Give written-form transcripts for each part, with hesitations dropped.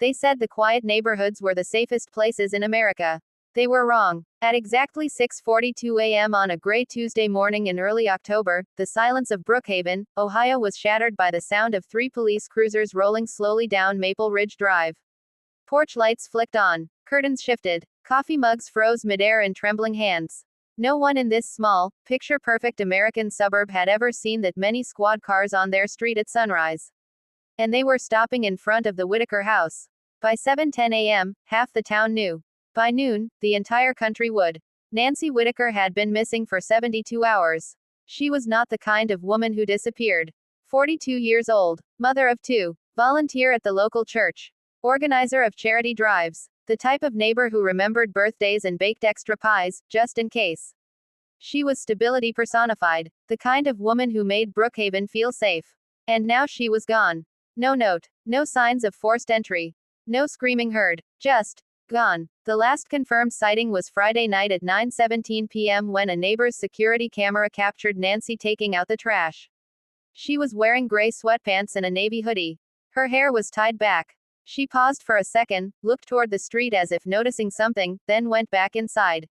They said the quiet neighborhoods were the safest places in America. They were wrong. At exactly 6:42 a.m. on a gray Tuesday morning in early October, the silence of Brookhaven, Ohio was shattered by the sound of 3 police cruisers rolling slowly down Maple Ridge Drive. Porch lights flicked on. Curtains shifted. Coffee mugs froze midair in trembling hands. No one in this small, picture-perfect American suburb had ever seen that many squad cars on their street at sunrise. And they were stopping in front of the Whitaker house. By 7:10 a.m., half the town knew. By noon, the entire country would. Nancy Whitaker had been missing for 72 hours. She was not the kind of woman who disappeared. 42 years old, mother of 2, volunteer at the local church, organizer of charity drives, the type of neighbor who remembered birthdays and baked extra pies, just in case. She was stability personified, the kind of woman who made Brookhaven feel safe. And now she was gone. No note, no signs of forced entry, no screaming heard, just gone. The last confirmed sighting was Friday night at 9:17 p.m. when a neighbor's security camera captured Nancy taking out the trash. She was wearing gray sweatpants and a navy hoodie. Her hair was tied back. She paused for a second, looked toward the street as if noticing something, then went back inside.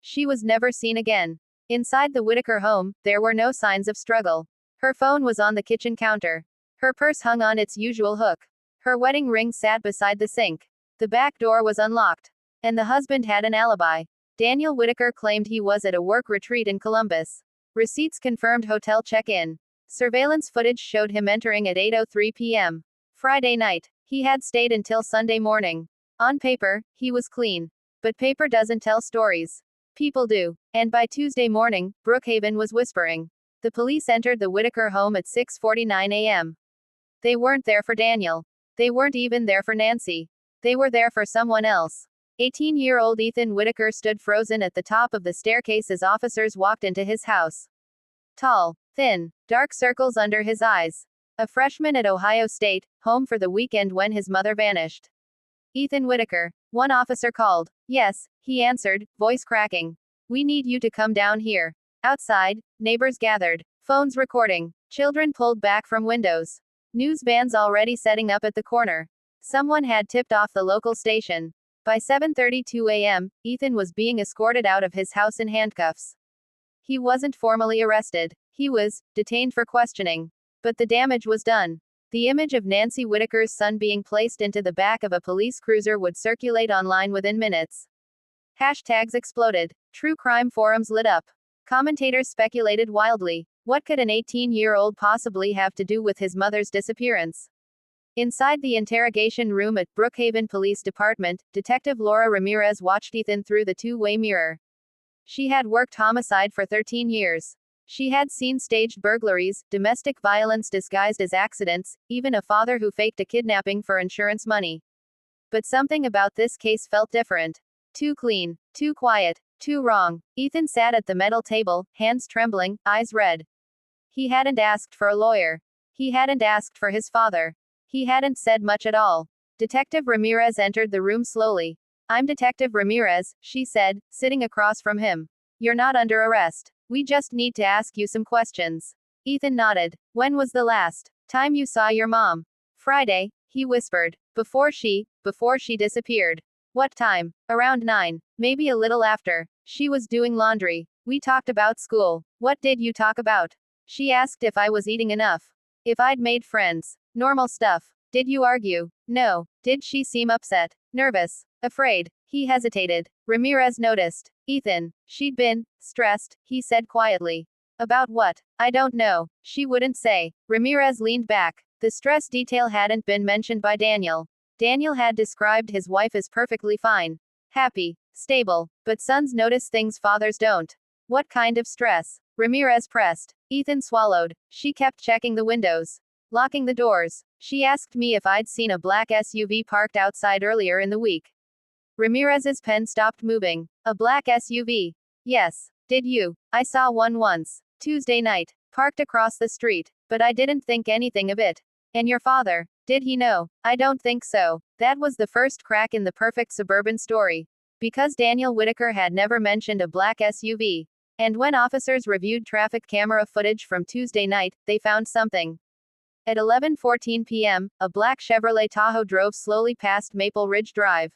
She was never seen again. Inside the Whitaker home, there were no signs of struggle. Her phone was on the kitchen counter. Her purse hung on its usual hook. Her wedding ring sat beside the sink. The back door was unlocked. And the husband had an alibi. Daniel Whitaker claimed he was at a work retreat in Columbus. Receipts confirmed hotel check-in. Surveillance footage showed him entering at 8:03 p.m. Friday night. He had stayed until Sunday morning. On paper, he was clean. But paper doesn't tell stories. People do. And by Tuesday morning, Brookhaven was whispering. The police entered the Whitaker home at 6:49 a.m. They weren't there for Daniel. They weren't even there for Nancy. They were there for someone else. 18-year-old Ethan Whitaker stood frozen at the top of the staircase as officers walked into his house. Tall, thin, dark circles under his eyes. A freshman at Ohio State, home for the weekend when his mother vanished. Ethan Whitaker. One officer called. Yes, he answered, voice cracking. We need you to come down here. Outside, neighbors gathered. Phones recording. Children pulled back from windows. News vans already setting up at the corner. Someone had tipped off the local station. By 7:32 a.m., Ethan was being escorted out of his house in handcuffs. He wasn't formally arrested. He was detained for questioning. But the damage was done. The image of Nancy Whitaker's son being placed into the back of a police cruiser would circulate online within minutes. Hashtags exploded. True crime forums lit up. Commentators speculated wildly. What could an 18-year-old possibly have to do with his mother's disappearance? Inside the interrogation room at Brookhaven Police Department, Detective Laura Ramirez watched Ethan through the two-way mirror. She had worked homicide for 13 years. She had seen staged burglaries, domestic violence disguised as accidents, even a father who faked a kidnapping for insurance money. But something about this case felt different. Too clean, too quiet, too wrong. Ethan sat at the metal table, hands trembling, eyes red. He hadn't asked for a lawyer. He hadn't asked for his father. He hadn't said much at all. Detective Ramirez entered the room slowly. I'm Detective Ramirez, she said, sitting across from him. You're not under arrest. We just need to ask you some questions. Ethan nodded. When was the last time you saw your mom? Friday, he whispered. Before she disappeared. What time? Around 9. Maybe a little after. She was doing laundry. We talked about school. What did you talk about? She asked if I was eating enough. If I'd made friends. Normal stuff. Did you argue? No. Did she seem upset? Nervous? Afraid? He hesitated. Ramirez noticed. Ethan. She'd been stressed, he said quietly. About what? I don't know. She wouldn't say. Ramirez leaned back. The stress detail hadn't been mentioned by Daniel. Daniel had described his wife as perfectly fine. Happy. Stable. But sons notice things fathers don't. What kind of stress? Ramirez pressed. Ethan swallowed. She kept checking the windows. Locking the doors. She asked me if I'd seen a black SUV parked outside earlier in the week. Ramirez's pen stopped moving. A black SUV. Yes. Did you? I saw one once. Tuesday night. Parked across the street. But I didn't think anything of it. And your father? Did he know? I don't think so. That was the first crack in the perfect suburban story. Because Daniel Whitaker had never mentioned a black SUV. And when officers reviewed traffic camera footage from Tuesday night, they found something. At 11:14 p.m., a black Chevrolet Tahoe drove slowly past Maple Ridge Drive.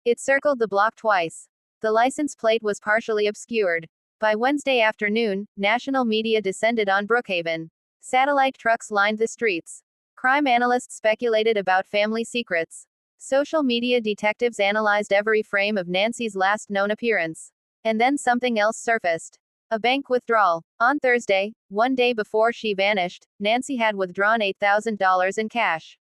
It circled the block twice. The license plate was partially obscured. By Wednesday afternoon, national media descended on Brookhaven. Satellite trucks lined the streets. Crime analysts speculated about family secrets. Social media detectives analyzed every frame of Nancy's last known appearance. And then something else surfaced. A bank withdrawal. On Thursday, one day before she vanished, Nancy had withdrawn $8,000 in cash.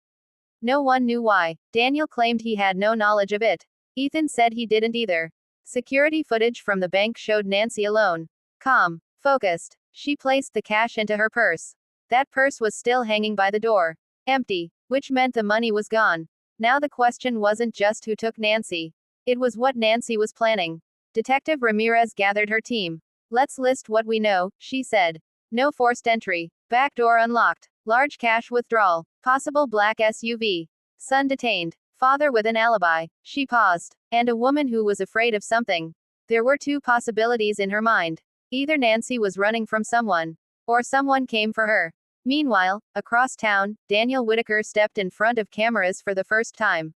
No one knew why. Daniel claimed he had no knowledge of it. Ethan said he didn't either. Security footage from the bank showed Nancy alone. Calm. Focused. She placed the cash into her purse. That purse was still hanging by the door. Empty. Which meant the money was gone. Now the question wasn't just who took Nancy. It was what Nancy was planning. Detective Ramirez gathered her team. Let's list what we know, she said. No forced entry. Back door unlocked. Large cash withdrawal. Possible black SUV. Son detained. Father with an alibi. She paused. And a woman who was afraid of something. There were two possibilities in her mind. Either Nancy was running from someone. Or someone came for her. Meanwhile, across town, Daniel Whitaker stepped in front of cameras for the first time.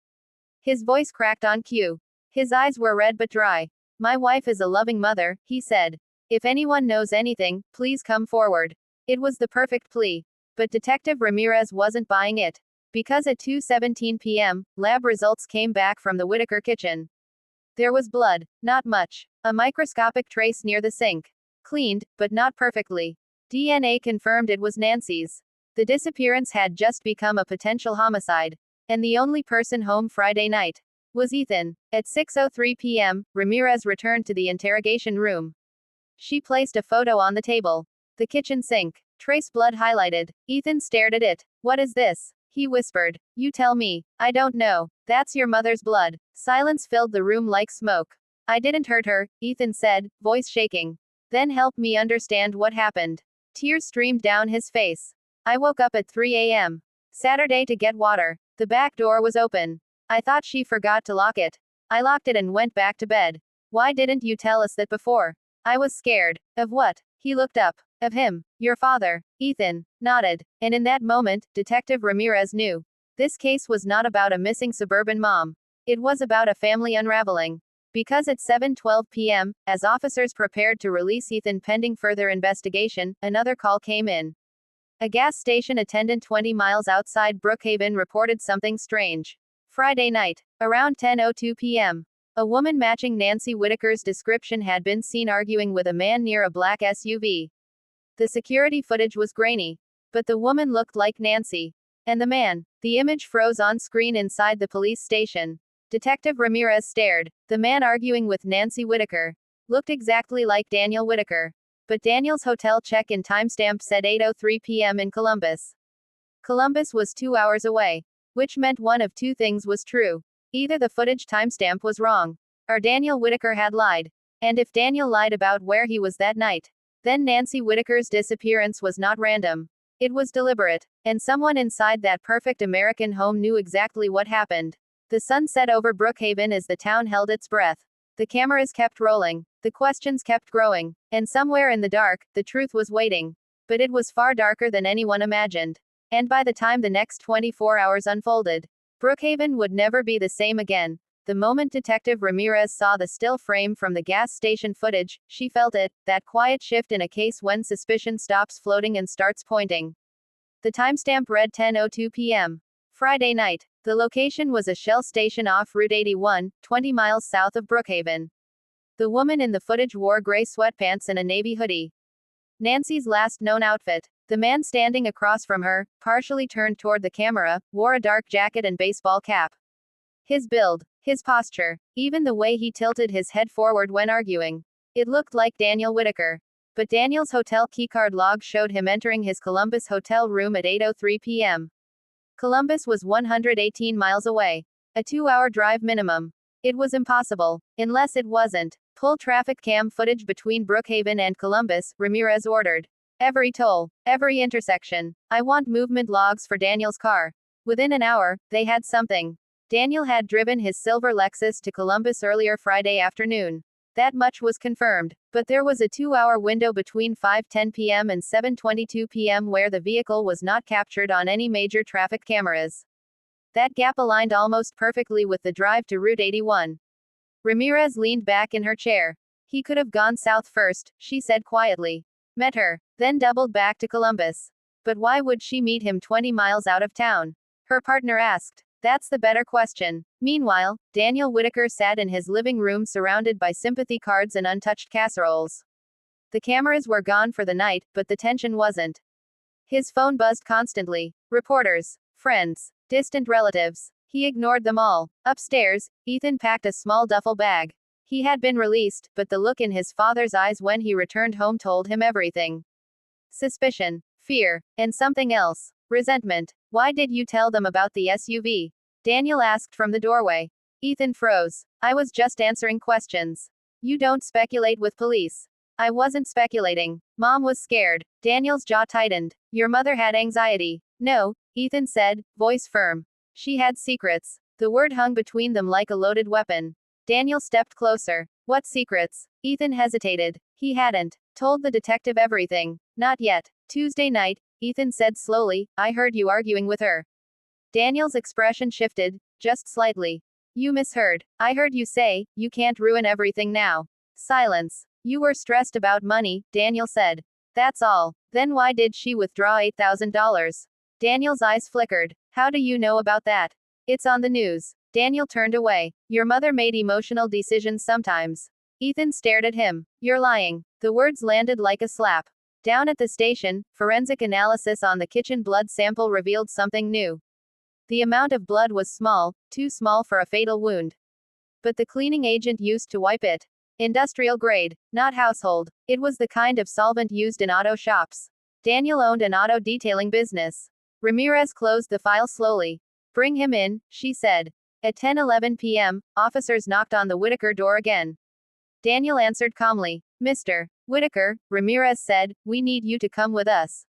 His voice cracked on cue. His eyes were red but dry. My wife is a loving mother, he said. If anyone knows anything, please come forward. It was the perfect plea. But Detective Ramirez wasn't buying it. Because at 2:17 p.m., lab results came back from the Whitaker kitchen. There was blood. Not much. A microscopic trace near the sink. Cleaned, but not perfectly. DNA confirmed it was Nancy's. The disappearance had just become a potential homicide. And the only person home Friday night was Ethan. At 6:03 p.m., Ramirez returned to the interrogation room. She placed a photo on the table. The kitchen sink. Trace blood highlighted. Ethan stared at it. What is this? He whispered. You tell me. I don't know. That's your mother's blood. Silence filled the room like smoke. I didn't hurt her, Ethan said, voice shaking. Then help me understand what happened. Tears streamed down his face. I woke up at 3 a.m. Saturday to get water. The back door was open. I thought she forgot to lock it. I locked it and went back to bed. Why didn't you tell us that before? I was scared. Of what? He looked up. Of him. Your father. Ethan nodded. And in that moment, Detective Ramirez knew. This case was not about a missing suburban mom. It was about a family unraveling. Because at 7:12 p.m., as officers prepared to release Ethan pending further investigation, another call came in. A gas station attendant 20 miles outside Brookhaven reported something strange. Friday night, around 10:02 p.m., a woman matching Nancy Whitaker's description had been seen arguing with a man near a black SUV. The security footage was grainy. But the woman looked like Nancy. And the man. The image froze on screen inside the police station. Detective Ramirez stared. The man arguing with Nancy Whitaker looked exactly like Daniel Whitaker. But Daniel's hotel check-in timestamp said 8:03 p.m. in Columbus. Columbus was 2 hours away. Which meant one of two things was true. Either the footage timestamp was wrong. Or Daniel Whitaker had lied. And if Daniel lied about where he was that night, then Nancy Whitaker's disappearance was not random. It was deliberate. And someone inside that perfect American home knew exactly what happened. The sun set over Brookhaven as the town held its breath. The cameras kept rolling. The questions kept growing. And somewhere in the dark, the truth was waiting. But it was far darker than anyone imagined. And by the time the next 24 hours unfolded, Brookhaven would never be the same again. The moment Detective Ramirez saw the still frame from the gas station footage, she felt it, that quiet shift in a case when suspicion stops floating and starts pointing. The timestamp read 10:02 p.m. Friday night. The location was a Shell station off Route 81, 20 miles south of Brookhaven. The woman in the footage wore gray sweatpants and a navy hoodie. Nancy's last known outfit. The man standing across from her, partially turned toward the camera, wore a dark jacket and baseball cap. His build, his posture, even the way he tilted his head forward when arguing. It looked like Daniel Whitaker. But Daniel's hotel keycard log showed him entering his Columbus hotel room at 8:03 p.m. Columbus was 118 miles away. A 2-hour drive minimum. It was impossible. Unless it wasn't. Pull traffic cam footage between Brookhaven and Columbus, Ramirez ordered. Every toll. Every intersection. I want movement logs for Daniel's car. Within an hour, they had something. Daniel had driven his silver Lexus to Columbus earlier Friday afternoon. That much was confirmed, but there was a 2-hour window between 5:10 p.m. and 7:22 p.m. where the vehicle was not captured on any major traffic cameras. That gap aligned almost perfectly with the drive to Route 81. Ramirez leaned back in her chair. He could have gone south first, she said quietly. Met her, then doubled back to Columbus. But why would she meet him 20 miles out of town? Her partner asked. That's the better question. Meanwhile, Daniel Whitaker sat in his living room surrounded by sympathy cards and untouched casseroles. The cameras were gone for the night, but the tension wasn't. His phone buzzed constantly. Reporters, friends, distant relatives. He ignored them all. Upstairs, Ethan packed a small duffel bag. He had been released, but the look in his father's eyes when he returned home told him everything. Suspicion, fear, and something else. Resentment. Why did you tell them about the SUV? Daniel asked from the doorway. Ethan froze. I was just answering questions. You don't speculate with police. I wasn't speculating. Mom was scared. Daniel's jaw tightened. Your mother had anxiety. No, Ethan said, voice firm. She had secrets. The word hung between them like a loaded weapon. Daniel stepped closer. What secrets? Ethan hesitated. He hadn't told the detective everything. Not yet. Tuesday night, Ethan said slowly, I heard you arguing with her. Daniel's expression shifted, just slightly. You misheard. I heard you say, you can't ruin everything now. Silence. You were stressed about money, Daniel said. That's all. Then why did she withdraw $8,000? Daniel's eyes flickered. How do you know about that? It's on the news. Daniel turned away. Your mother made emotional decisions sometimes. Ethan stared at him. You're lying. The words landed like a slap. Down at the station, forensic analysis on the kitchen blood sample revealed something new. The amount of blood was small, too small for a fatal wound. But the cleaning agent used to wipe it. Industrial grade, not household. It was the kind of solvent used in auto shops. Daniel owned an auto detailing business. Ramirez closed the file slowly. Bring him in, she said. At 10:11 p.m., officers knocked on the Whitaker door again. Daniel answered calmly. Mr. Whitaker, Ramirez said, we need you to come with us.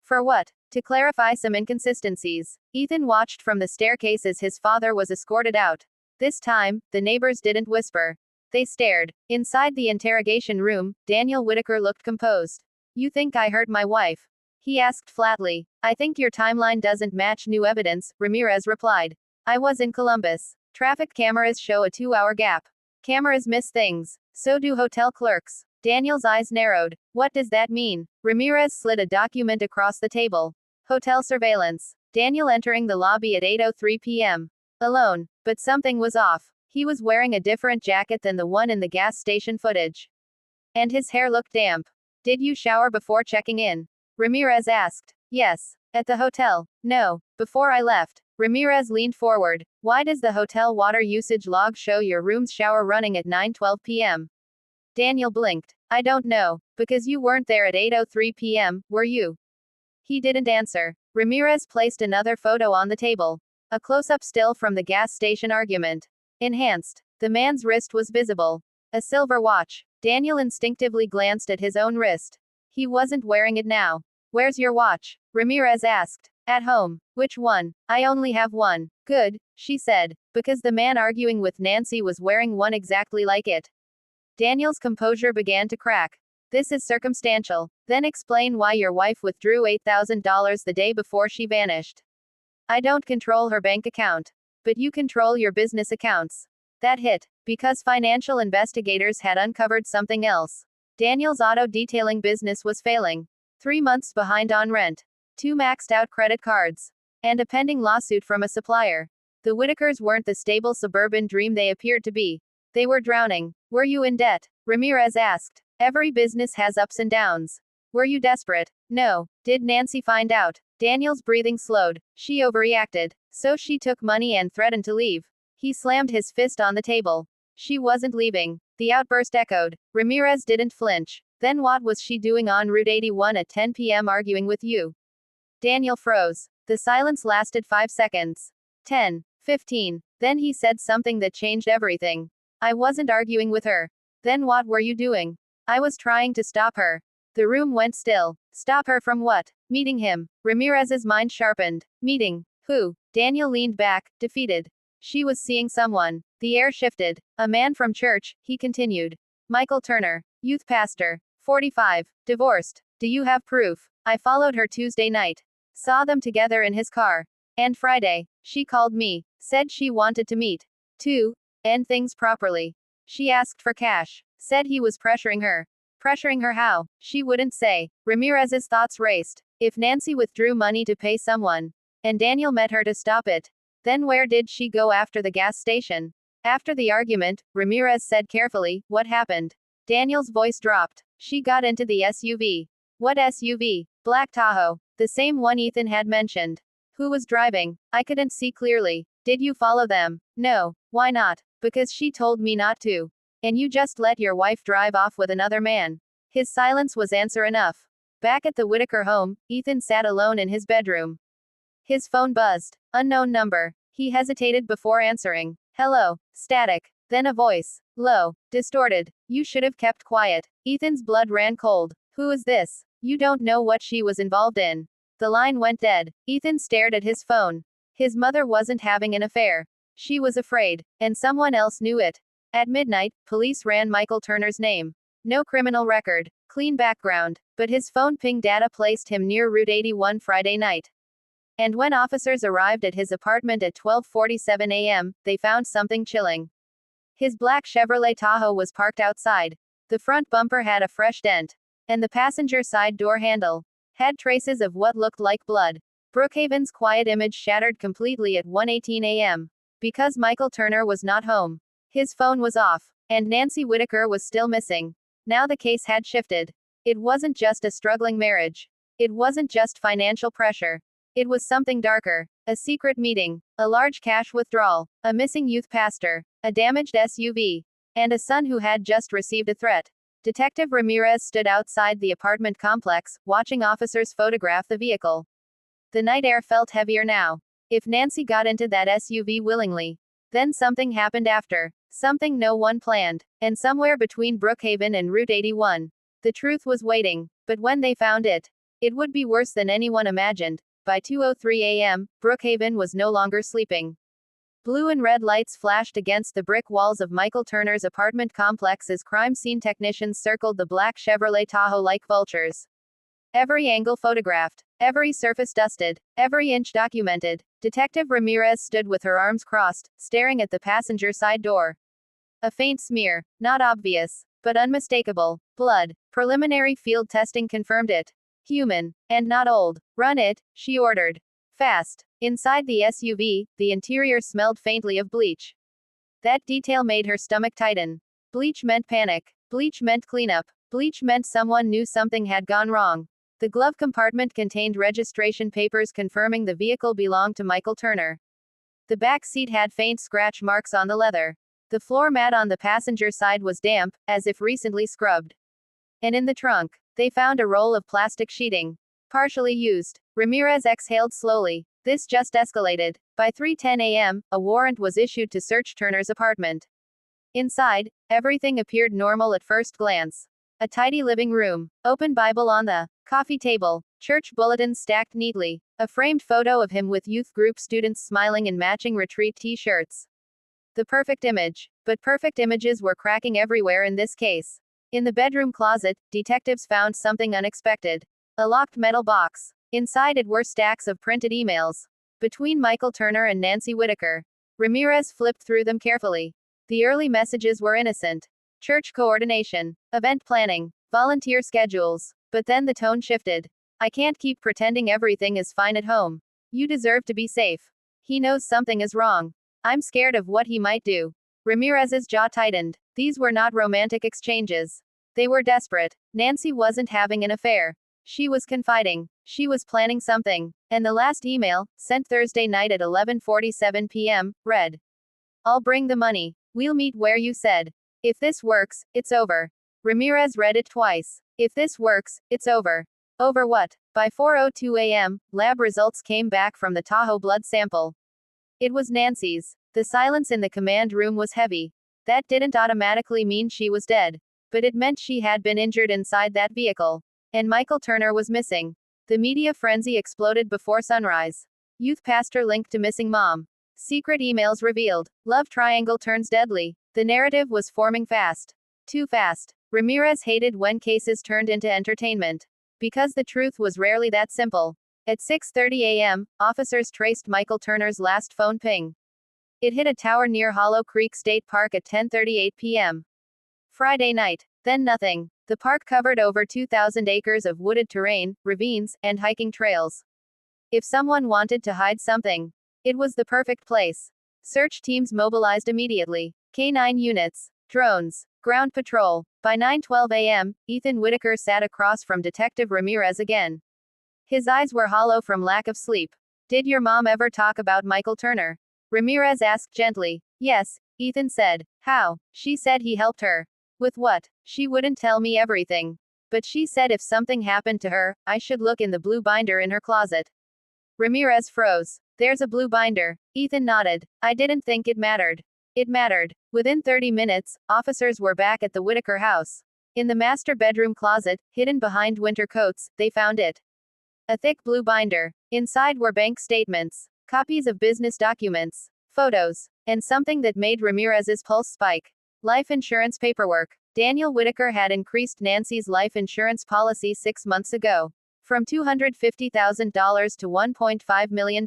For what? To clarify some inconsistencies. Ethan watched from the staircase as his father was escorted out. This time, the neighbors didn't whisper. They stared. Inside the interrogation room, Daniel Whitaker looked composed. You think I hurt my wife? He asked flatly. I think your timeline doesn't match new evidence, Ramirez replied. I was in Columbus. Traffic cameras show a 2-hour gap. Cameras miss things. So do hotel clerks. Daniel's eyes narrowed. What does that mean? Ramirez slid a document across the table. Hotel surveillance. Daniel entering the lobby at 8:03 p.m. Alone. But something was off. He was wearing a different jacket than the one in the gas station footage. And his hair looked damp. Did you shower before checking in? Ramirez asked. Yes. At the hotel? No. Before I left. Ramirez leaned forward. Why does the hotel water usage log show your room's shower running at 9:12 p.m.? Daniel blinked. I don't know. Because you weren't there at 8:03 p.m., were you? He didn't answer. Ramirez placed another photo on the table. A close-up still from the gas station argument. Enhanced. The man's wrist was visible. A silver watch. Daniel instinctively glanced at his own wrist. He wasn't wearing it now. Where's your watch? Ramirez asked. At home. Which one? I only have one. Good, she said. Because the man arguing with Nancy was wearing one exactly like it. Daniel's composure began to crack. This is circumstantial. Then explain why your wife withdrew $8,000 the day before she vanished. I don't control her bank account. But you control your business accounts. That hit. Because financial investigators had uncovered something else. Daniel's auto detailing business was failing. 3 months behind on rent. 2 maxed out credit cards. And a pending lawsuit from a supplier. The Whitakers weren't the stable suburban dream they appeared to be. They were drowning. Were you in debt? Ramirez asked. Every business has ups and downs. Were you desperate? No. Did Nancy find out? Daniel's breathing slowed. She overreacted. So she took money and threatened to leave. He slammed his fist on the table. She wasn't leaving. The outburst echoed. Ramirez didn't flinch. Then what was she doing on Route 81 at 10 p.m. arguing with you? Daniel froze. The silence lasted 5 seconds. 10. 15. Then he said something that changed everything. I wasn't arguing with her. Then what were you doing? I was trying to stop her. The room went still. Stop her from what? Meeting him. Ramirez's mind sharpened. Meeting. Who? Daniel leaned back, defeated. She was seeing someone. The air shifted. A man from church, he continued. Michael Turner, youth pastor, 45, divorced. Do you have proof? I followed her Tuesday night. Saw them together in his car. And Friday, she called me, said she wanted to meet. 2. End things properly. She asked for cash. Said he was pressuring her. Pressuring her how? She wouldn't say. Ramirez's thoughts raced. If Nancy withdrew money to pay someone, and Daniel met her to stop it, then where did she go after the gas station? After the argument, Ramirez said carefully, what happened? Daniel's voice dropped. She got into the SUV. What SUV? Black Tahoe. The same one Ethan had mentioned. Who was driving? I couldn't see clearly. Did you follow them? No. Why not? Because she told me not to. And you just let your wife drive off with another man. His silence was answer enough. Back at the Whitaker home, Ethan sat alone in his bedroom. His phone buzzed. Unknown number. He hesitated before answering. Hello. Static. Then a voice. Low. Distorted. You should have kept quiet. Ethan's blood ran cold. Who is this? You don't know what she was involved in. The line went dead. Ethan stared at his phone. His mother wasn't having an affair. She was afraid. And someone else knew it. At midnight, police ran Michael Turner's name. No criminal record. Clean background. But his phone ping data placed him near Route 81 Friday night. And when officers arrived at his apartment at 12:47 a.m., they found something chilling. His black Chevrolet Tahoe was parked outside. The front bumper had a fresh dent. And the passenger side door handle had traces of what looked like blood. Brookhaven's quiet image shattered completely at 1:18 a.m. Because Michael Turner was not home. His phone was off. And Nancy Whitaker was still missing. Now the case had shifted. It wasn't just a struggling marriage. It wasn't just financial pressure. It was something darker. A secret meeting. A large cash withdrawal. A missing youth pastor. A damaged SUV. And a son who had just received a threat. Detective Ramirez stood outside the apartment complex, watching officers photograph the vehicle. The night air felt heavier now. If Nancy got into that SUV willingly, then something happened after. Something no one planned. And somewhere between Brookhaven and Route 81, the truth was waiting. But when they found it, it would be worse than anyone imagined. By 2:03 a.m., Brookhaven was no longer sleeping. Blue and red lights flashed against the brick walls of Michael Turner's apartment complex as crime scene technicians circled the black Chevrolet Tahoe like vultures. Every angle photographed, every surface dusted, every inch documented. Detective Ramirez stood with her arms crossed, staring at the passenger side door. A faint smear, not obvious, but unmistakable. Blood. Preliminary field testing confirmed it. Human. And not old. Run it, she ordered. Fast. Inside the SUV, the interior smelled faintly of bleach. That detail made her stomach tighten. Bleach meant panic. Bleach meant cleanup. Bleach meant someone knew something had gone wrong. The glove compartment contained registration papers confirming the vehicle belonged to Michael Turner. The back seat had faint scratch marks on the leather. The floor mat on the passenger side was damp, as if recently scrubbed. And in the trunk, they found a roll of plastic sheeting. Partially used. Ramirez exhaled slowly. This just escalated. By 3:10 a.m., a warrant was issued to search Turner's apartment. Inside, everything appeared normal at first glance. A tidy living room. Open Bible on the coffee table. Church bulletins stacked neatly. A framed photo of him with youth group students smiling in matching retreat t-shirts. The perfect image. But perfect images were cracking everywhere in this case. In the bedroom closet, detectives found something unexpected. A locked metal box. Inside it were stacks of printed emails. Between Michael Turner and Nancy Whitaker. Ramirez flipped through them carefully. The early messages were innocent. Church coordination. Event planning. Volunteer schedules. But then the tone shifted. I can't keep pretending everything is fine at home. You deserve to be safe. He knows something is wrong. I'm scared of what he might do. Ramirez's jaw tightened. These were not romantic exchanges. They were desperate. Nancy wasn't having an affair. She was confiding. She was planning something. And the last email, sent Thursday night at 11:47 p.m., read. I'll bring the money. We'll meet where you said. If this works, it's over. Ramirez read it twice. If this works, it's over. Over what? By 4:02 a.m., lab results came back from the Tahoe blood sample. It was Nancy's. The silence in the command room was heavy. That didn't automatically mean she was dead. But it meant she had been injured inside that vehicle. And Michael Turner was missing. The media frenzy exploded before sunrise. Youth pastor linked to missing mom. Secret emails revealed. Love triangle turns deadly. The narrative was forming fast. Too fast. Ramirez hated when cases turned into entertainment. Because the truth was rarely that simple. At 6:30 a.m., officers traced Michael Turner's last phone ping. It hit a tower near Hollow Creek State Park at 10:38 p.m. Friday night. Then nothing. The park covered over 2,000 acres of wooded terrain, ravines, and hiking trails. If someone wanted to hide something, it was the perfect place. Search teams mobilized immediately. K-9 units, drones, ground patrol. By 9:12 a.m., Ethan Whitaker sat across from Detective Ramirez again. His eyes were hollow from lack of sleep. Did your mom ever talk about Michael Turner? Ramirez asked gently. Yes, Ethan said. How? She said he helped her. With what? She wouldn't tell me everything. But she said if something happened to her, I should look in the blue binder in her closet. Ramirez froze. There's a blue binder. Ethan nodded. I didn't think it mattered. It mattered. Within 30 minutes, officers were back at the Whitaker house. In the master bedroom closet, hidden behind winter coats, they found it. A thick blue binder. Inside were bank statements, copies of business documents, photos, and something that made Ramirez's pulse spike. Life insurance paperwork. Daniel Whitaker had increased Nancy's life insurance policy 6 months ago, from $250,000 to $1.5 million.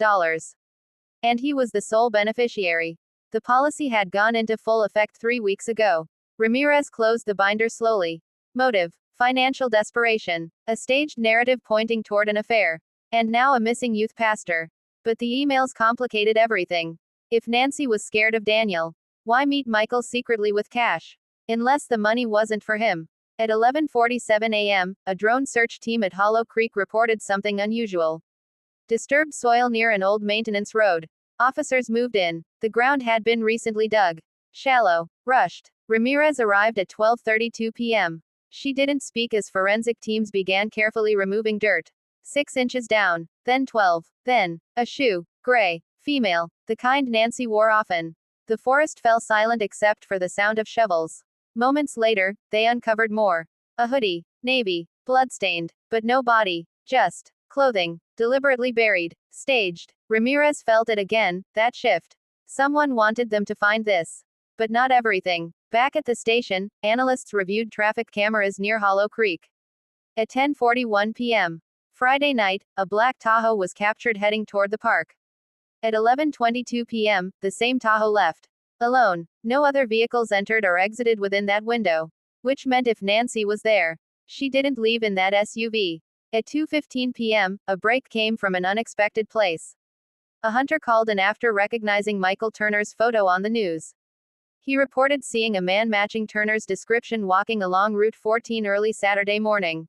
And he was the sole beneficiary. The policy had gone into full effect 3 weeks ago. Ramirez closed the binder slowly. Motive: financial desperation. A staged narrative pointing toward an affair. And now a missing youth pastor. But the emails complicated everything. If Nancy was scared of Daniel, why meet Michael secretly with cash? Unless the money wasn't for him. At 11:47 a.m., a drone search team at Hollow Creek reported something unusual. Disturbed soil near an old maintenance road. Officers moved in. The ground had been recently dug. Shallow. Rushed. Ramirez arrived at 12:32 p.m. She didn't speak as forensic teams began carefully removing dirt. 6 inches down. Then 12. Then, a shoe. Gray. Female. The kind Nancy wore often. The forest fell silent except for the sound of shovels. Moments later, they uncovered more. A hoodie. Navy. Bloodstained. But no body. Just clothing. Deliberately buried. Staged. Ramirez felt it again, that shift. Someone wanted them to find this. But not everything. Back at the station, analysts reviewed traffic cameras near Hollow Creek. At 10:41 p.m. Friday night, a black Tahoe was captured heading toward the park. At 11:22 p.m., the same Tahoe left. Alone. No other vehicles entered or exited within that window. Which meant if Nancy was there, she didn't leave in that SUV. At 2:15 p.m., a break came from an unexpected place. A hunter called in after recognizing Michael Turner's photo on the news. He reported seeing a man matching Turner's description walking along Route 14 early Saturday morning.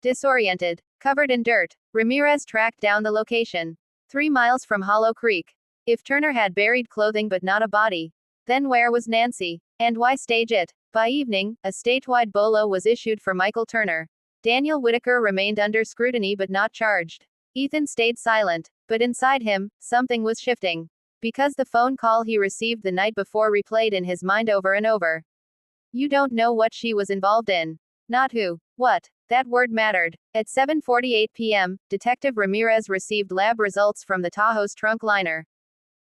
Disoriented, covered in dirt, Ramirez tracked down the location. 3 miles from Hollow Creek. If Turner had buried clothing but not a body, then where was Nancy? And why stage it? By evening, a statewide BOLO was issued for Michael Turner. Daniel Whitaker remained under scrutiny but not charged. Ethan stayed silent, but inside him, something was shifting. Because the phone call he received the night before replayed in his mind over and over. You don't know what she was involved in. Not who. What. That word mattered. At 7:48 p.m., Detective Ramirez received lab results from the Tahoe's trunk liner.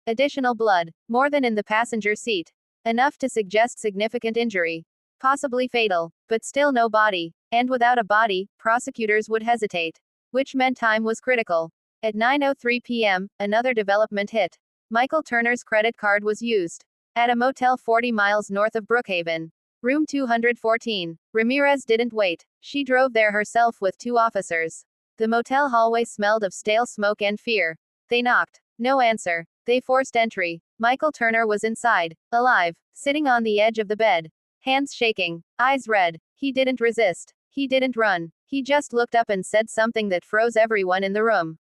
Additional blood. More than in the passenger seat. Enough to suggest significant injury. Possibly fatal. But still no body. And without a body, prosecutors would hesitate. Which meant time was critical. At 9:03 p.m., another development hit. Michael Turner's credit card was used. At a motel 40 miles north of Brookhaven. Room 214. Ramirez didn't wait. She drove there herself with 2 officers. The motel hallway smelled of stale smoke and fear. They knocked. No answer. They forced entry. Michael Turner was inside. Alive. Sitting on the edge of the bed. Hands shaking. Eyes red. He didn't resist. He didn't run. He just looked up and said something that froze everyone in the room.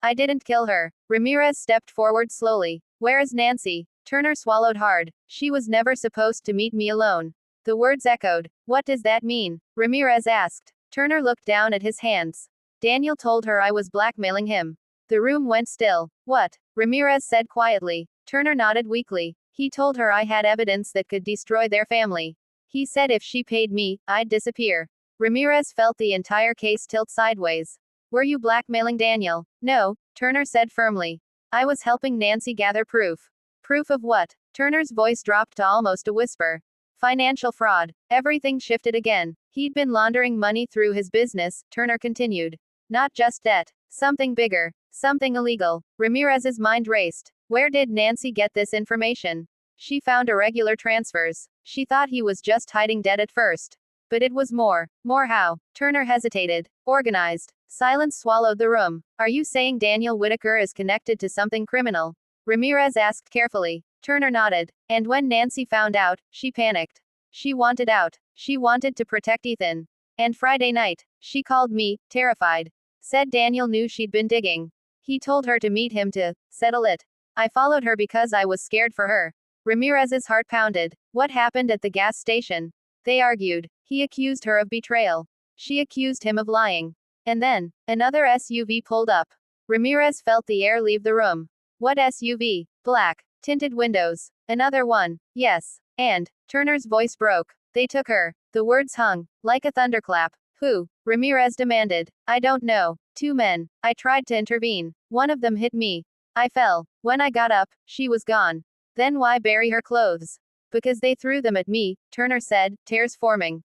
I didn't kill her. Ramirez stepped forward slowly. Where is Nancy? Turner swallowed hard. She was never supposed to meet me alone. The words echoed. What does that mean? Ramirez asked. Turner looked down at his hands. Daniel told her I was blackmailing him. The room went still. What? Ramirez said quietly. Turner nodded weakly. He told her I had evidence that could destroy their family. He said if she paid me, I'd disappear. Ramirez felt the entire case tilt sideways. Were you blackmailing Daniel? No, Turner said firmly. I was helping Nancy gather proof. Proof of what? Turner's voice dropped to almost a whisper. Financial fraud. Everything shifted again. He'd been laundering money through his business, Turner continued. Not just debt. Something bigger. Something illegal. Ramirez's mind raced. Where did Nancy get this information? She found irregular transfers. She thought he was just hiding debt at first. But it was more. More how? Turner hesitated. Organized. Silence swallowed the room. Are you saying Daniel Whitaker is connected to something criminal? Ramirez asked carefully. Turner nodded. And when Nancy found out, she panicked. She wanted out. She wanted to protect Ethan. And Friday night, she called me, terrified. Said Daniel knew she'd been digging. He told her to meet him to settle it. I followed her because I was scared for her. Ramirez's heart pounded. What happened at the gas station? They argued. He accused her of betrayal. She accused him of lying. And then, another SUV pulled up. Ramirez felt the air leave the room. What SUV? Black. Tinted windows. Another one. Yes. And, Turner's voice broke. They took her. The words hung, like a thunderclap. Who? Ramirez demanded. I don't know. Two men. I tried to intervene. One of them hit me. I fell. When I got up, she was gone. Then why bury her clothes? Because they threw them at me, Turner said, tears forming.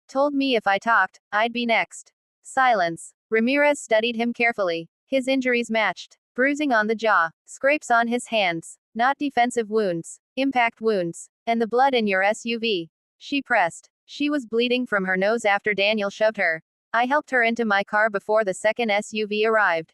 Told me if I talked, I'd be next. Silence. Ramirez studied him carefully. His injuries matched. Bruising on the jaw. Scrapes on his hands. Not defensive wounds. Impact wounds. And the blood in your SUV. She pressed. She was bleeding from her nose after Daniel shoved her. I helped her into my car before the second SUV arrived.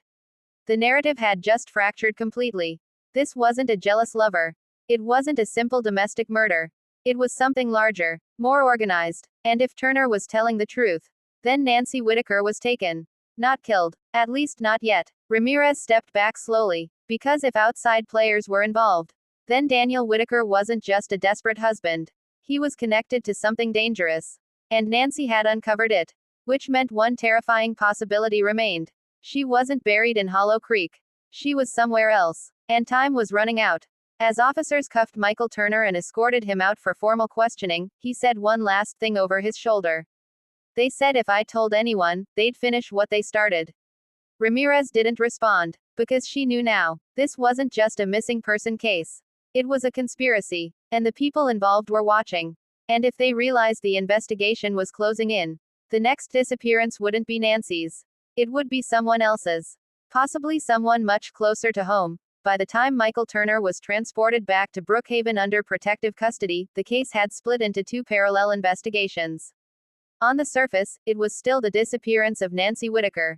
The narrative had just fractured completely. This wasn't a jealous lover. It wasn't a simple domestic murder. It was something larger, more organized. And if Turner was telling the truth, then Nancy Whitaker was taken. Not killed. At least not yet. Ramirez stepped back slowly. Because if outside players were involved, then Daniel Whitaker wasn't just a desperate husband. He was connected to something dangerous. And Nancy had uncovered it. Which meant one terrifying possibility remained. She wasn't buried in Hollow Creek. She was somewhere else. And time was running out. As officers cuffed Michael Turner and escorted him out for formal questioning, he said one last thing over his shoulder. They said if I told anyone, they'd finish what they started. Ramirez didn't respond. Because she knew now. This wasn't just a missing person case. It was a conspiracy. And the people involved were watching. And if they realized the investigation was closing in, the next disappearance wouldn't be Nancy's. It would be someone else's. Possibly someone much closer to home. By the time Michael Turner was transported back to Brookhaven under protective custody, the case had split into two parallel investigations. On the surface, it was still the disappearance of Nancy Whitaker.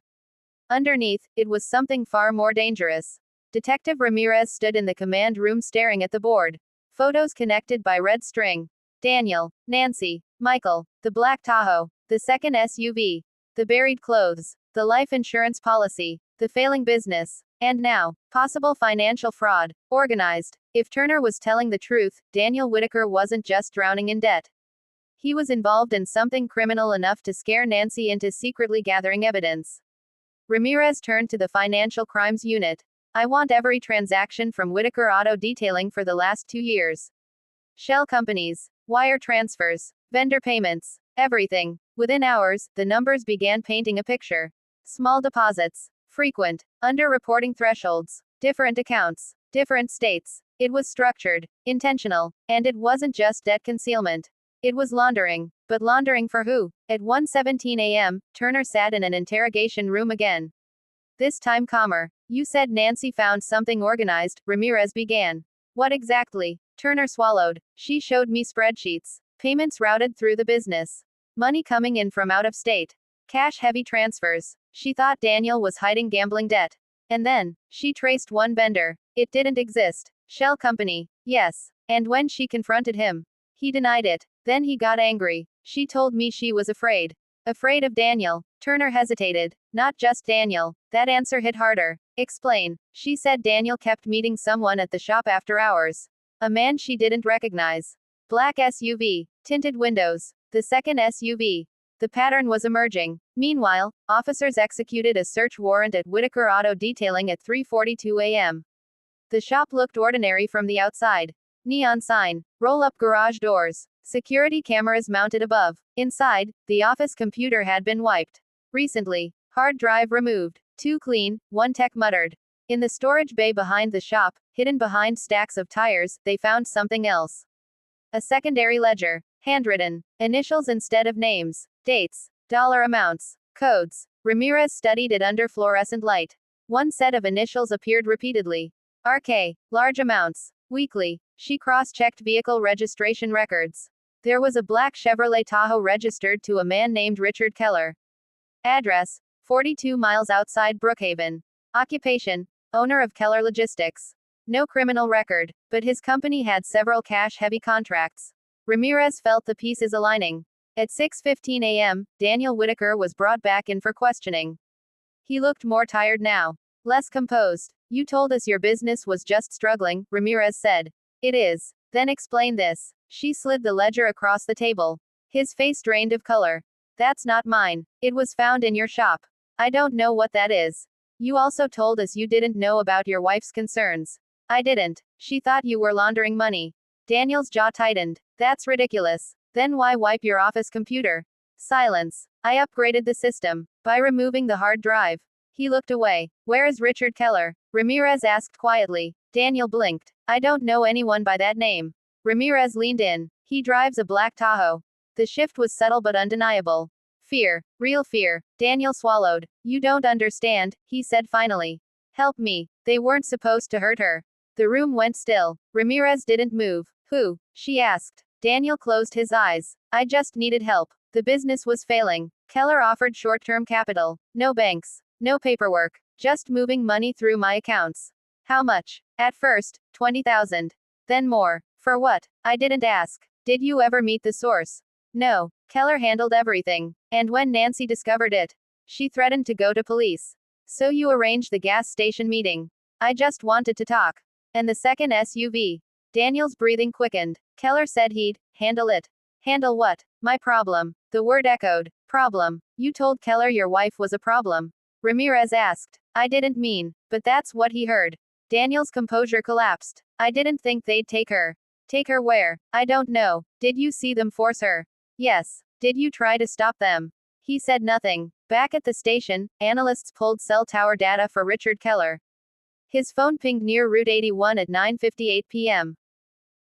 Underneath, it was something far more dangerous. Detective Ramirez stood in the command room staring at the board. Photos connected by red string. Daniel, Nancy, Michael, the black Tahoe, the second SUV, the buried clothes, the life insurance policy, the failing business, and now, possible financial fraud, organized. If Turner was telling the truth, Daniel Whitaker wasn't just drowning in debt. He was involved in something criminal enough to scare Nancy into secretly gathering evidence. Ramirez turned to the Financial Crimes Unit. I want every transaction from Whitaker Auto Detailing for the last 2 years. Shell companies, wire transfers, vendor payments, everything. Within hours, the numbers began painting a picture. Small deposits, frequent, under-reporting thresholds, different accounts, different states. It was structured, intentional, and it wasn't just debt concealment. It was laundering. But laundering for who? At 1:17 a.m., Turner sat in an interrogation room again. This time calmer. You said Nancy found something organized, Ramirez began. What exactly? Turner swallowed. She showed me spreadsheets. Payments routed through the business. Money coming in from out of state. Cash-heavy transfers. She thought Daniel was hiding gambling debt. And then, she traced one vendor. It didn't exist. Shell company. Yes. And when she confronted him, he denied it. Then he got angry. She told me she was afraid. Afraid of Daniel. Turner hesitated. Not just Daniel. That answer hit harder. Explain. She said Daniel kept meeting someone at the shop after hours. A man she didn't recognize. Black SUV. Tinted windows. The second SUV. The pattern was emerging. Meanwhile, officers executed a search warrant at Whitaker Auto Detailing at 3:42 a.m. The shop looked ordinary from the outside. Neon sign. Roll-up garage doors. Security cameras mounted above. Inside, the office computer had been wiped. Recently. Hard drive removed. Too clean, one tech muttered. In the storage bay behind the shop, hidden behind stacks of tires, they found something else. A secondary ledger. Handwritten. Initials instead of names. Dates. Dollar amounts. Codes. Ramirez studied it under fluorescent light. One set of initials appeared repeatedly. RK. Large amounts. Weekly. She cross-checked vehicle registration records. There was a black Chevrolet Tahoe registered to a man named Richard Keller. Address: 42 miles outside Brookhaven. Occupation: owner of Keller Logistics. No criminal record, but his company had several cash-heavy contracts. Ramirez felt the pieces aligning. At 6:15 a.m., Daniel Whitaker was brought back in for questioning. He looked more tired now. Less composed. You told us your business was just struggling, Ramirez said. It is. Then explain this. She slid the ledger across the table. His face drained of color. That's not mine. It was found in your shop. I don't know what that is. You also told us you didn't know about your wife's concerns. I didn't. She thought you were laundering money. Daniel's jaw tightened. That's ridiculous. Then why wipe your office computer? Silence. I upgraded the system by removing the hard drive. He looked away. Where is Richard Keller? Ramirez asked quietly. Daniel blinked. I don't know anyone by that name. Ramirez leaned in. He drives a black Tahoe. The shift was subtle but undeniable. Fear. Real fear. Daniel swallowed. You don't understand, he said finally. Help me. They weren't supposed to hurt her. The room went still. Ramirez didn't move. Who? She asked. Daniel closed his eyes. I just needed help. The business was failing. Keller offered short-term capital. No banks. No paperwork. Just moving money through my accounts. How much? At first, 20,000. Then more. For what? I didn't ask. Did you ever meet the source? No. Keller handled everything. And when Nancy discovered it, she threatened to go to police. So you arranged the gas station meeting. I just wanted to talk. And the second SUV. Daniel's breathing quickened. Keller said he'd handle it. Handle what? My problem. The word echoed. Problem. You told Keller your wife was a problem. Ramirez asked. I didn't mean, but that's what he heard. Daniel's composure collapsed. I didn't think they'd take her. Take her where? I don't know. Did you see them force her? Yes. Did you try to stop them? He said nothing. Back at the station, analysts pulled cell tower data for Richard Keller. His phone pinged near Route 81 at 9:58 p.m.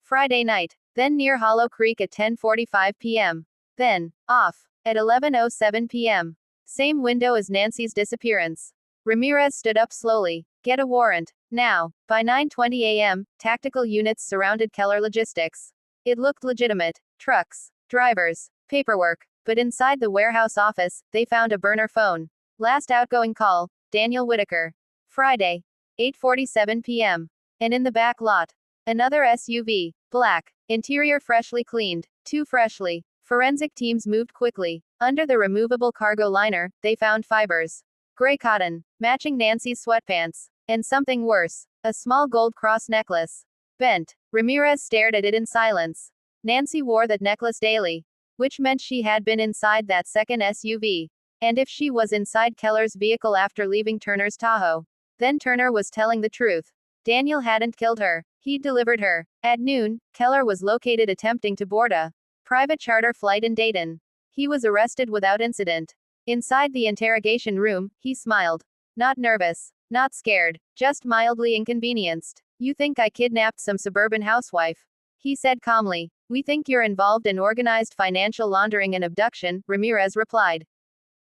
Friday night. Then near Hollow Creek at 10:45 p.m. Then, off. At 11:07 p.m. Same window as Nancy's disappearance. Ramirez stood up slowly. Get a warrant. Now. By 9:20 a.m., tactical units surrounded Keller Logistics. It looked legitimate. Trucks. Drivers. Paperwork. But inside the warehouse office, they found a burner phone. Last outgoing call, Daniel Whitaker. Friday. 8:47 p.m. And in the back lot. Another SUV. Black. Interior freshly cleaned. Too freshly. Forensic teams moved quickly. Under the removable cargo liner, they found fibers. Gray cotton. Matching Nancy's sweatpants. And something worse. A small gold cross necklace. Bent. Ramirez stared at it in silence. Nancy wore that necklace daily. Which meant she had been inside that second SUV. And if she was inside Keller's vehicle after leaving Turner's Tahoe, then Turner was telling the truth. Daniel hadn't killed her. He'd delivered her. At noon, Keller was located attempting to board a private charter flight in Dayton. He was arrested without incident. Inside the interrogation room, he smiled. Not nervous. Not scared. Just mildly inconvenienced. You think I kidnapped some suburban housewife? He said calmly. We think you're involved in organized financial laundering and abduction, Ramirez replied.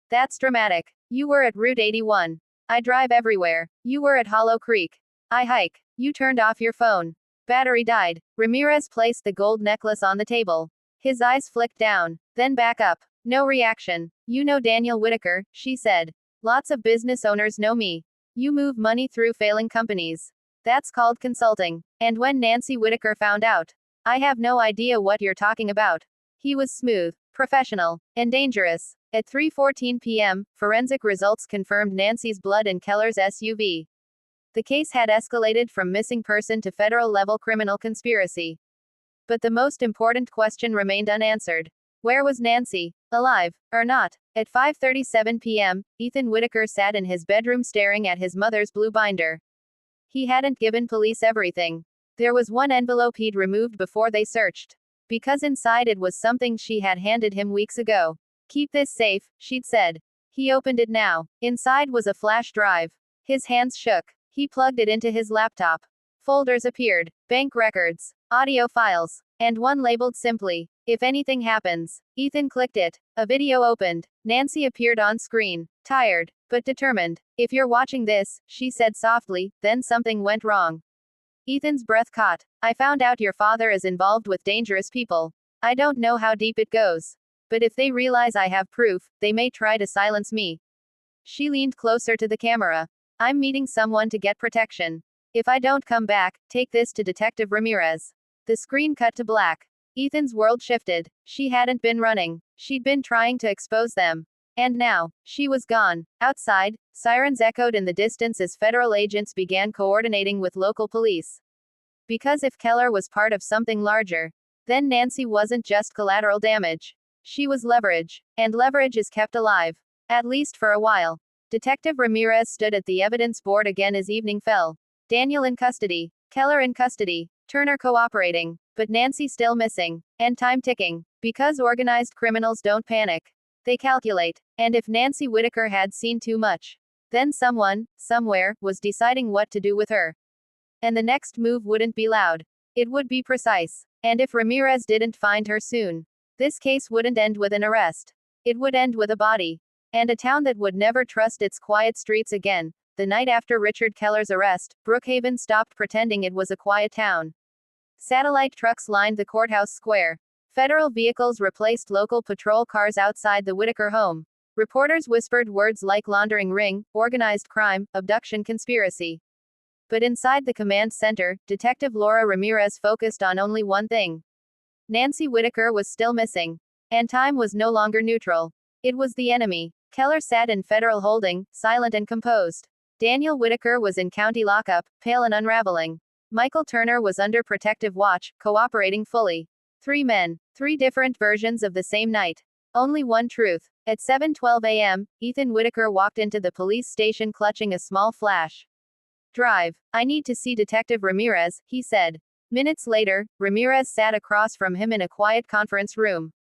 That's dramatic. You were at Route 81. I drive everywhere. You were at Hollow Creek. I hike. You turned off your phone. Battery died. Ramirez placed the gold necklace on the table. His eyes flicked down, then back up. No reaction. You know Daniel Whitaker, she said. Lots of business owners know me. You move money through failing companies. That's called consulting. And when Nancy Whitaker found out, I have no idea what you're talking about. He was smooth, professional, and dangerous. At 3:14 p.m., forensic results confirmed Nancy's blood in Keller's SUV. The case had escalated from missing person to federal-level criminal conspiracy. But the most important question remained unanswered. Where was Nancy? Alive, or not? At 5:37 p.m., Ethan Whitaker sat in his bedroom staring at his mother's blue binder. He hadn't given police everything. There was one envelope he'd removed before they searched. Because inside it was something she had handed him weeks ago. Keep this safe, she'd said. He opened it now. Inside was a flash drive. His hands shook. He plugged it into his laptop. Folders appeared, bank records, audio files, and one labeled simply, "If anything happens." Ethan clicked it. A video opened. Nancy appeared on screen, tired, but determined. "If you're watching this," she said softly, then something went wrong. Ethan's breath caught. "I found out your father is involved with dangerous people. I don't know how deep it goes. But if they realize I have proof, they may try to silence me." She leaned closer to the camera. "I'm meeting someone to get protection. If I don't come back, take this to Detective Ramirez." The screen cut to black. Ethan's world shifted. She hadn't been running. She'd been trying to expose them. And now, she was gone. Outside, sirens echoed in the distance as federal agents began coordinating with local police. Because if Keller was part of something larger, then Nancy wasn't just collateral damage. She was leverage. And leverage is kept alive. At least for a while. Detective Ramirez stood at the evidence board again as evening fell. Daniel in custody. Keller in custody. Turner cooperating. But Nancy still missing. And time ticking. Because organized criminals don't panic. They calculate. And if Nancy Whitaker had seen too much, then someone, somewhere, was deciding what to do with her. And the next move wouldn't be loud. It would be precise. And if Ramirez didn't find her soon, this case wouldn't end with an arrest. It would end with a body. And a town that would never trust its quiet streets again. The night after Richard Keller's arrest, Brookhaven stopped pretending it was a quiet town. Satellite trucks lined the courthouse square. Federal vehicles replaced local patrol cars outside the Whitaker home. Reporters whispered words like laundering ring, organized crime, abduction conspiracy. But inside the command center, Detective Laura Ramirez focused on only one thing. Nancy Whitaker was still missing. And time was no longer neutral. It was the enemy. Keller sat in federal holding, silent and composed. Daniel Whitaker was in county lockup, pale and unraveling. Michael Turner was under protective watch, cooperating fully. 3 men, 3 different versions of the same night. Only one truth. At 7:12 a.m., Ethan Whitaker walked into the police station clutching a small flash drive. "I need to see Detective Ramirez," he said. Minutes later, Ramirez sat across from him in a quiet conference room.